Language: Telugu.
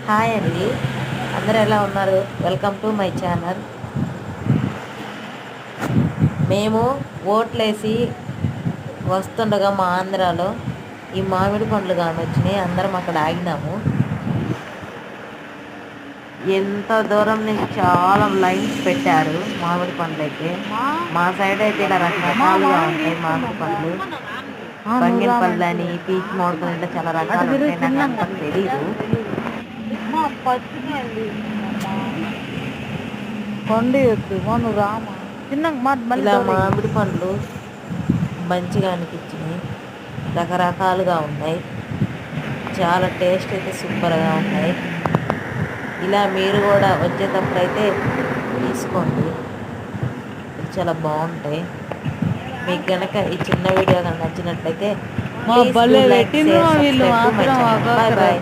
హాయ్ అండి, అందరు ఎలా ఉన్నారు? Welcome to my channel. మేము ఓట్లేసి వస్తుండగా మా ఆంధ్రాలో ఈ మామిడి పండ్లు కానొచ్చినాయి. అందరం అక్కడ ఆగినాము. ఎంత దూరం నుంచి చాలా లైన్స్ పెట్టారు మామిడి పండ్లకి. మా సైడ్ అయితే ఇలా రకరకాలుగా ఉంటాయి మామిడి పండ్లు. బంగిన పళ్ళు అని, పీచ్ మామిడి పళ్ళు ఇట్లా చాలా రకాలు ఉంటాయి. నాకు అంత తెలీదు. ఇలా మామిడి పండ్లు మంచిగా అనిపించినాయి. రకరకాలుగా ఉన్నాయి. చాలా టేస్ట్ అయితే సూపర్గా ఉన్నాయి. ఇలా మీరు కూడా వచ్చేటప్పుడు అయితే తీసుకోండి, చాలా బాగుంటాయి. మీకు కనుక ఈ చిన్న వీడియో కనుక నచ్చినట్లయితే please do like, share, subscribe to my channel. Bye bye.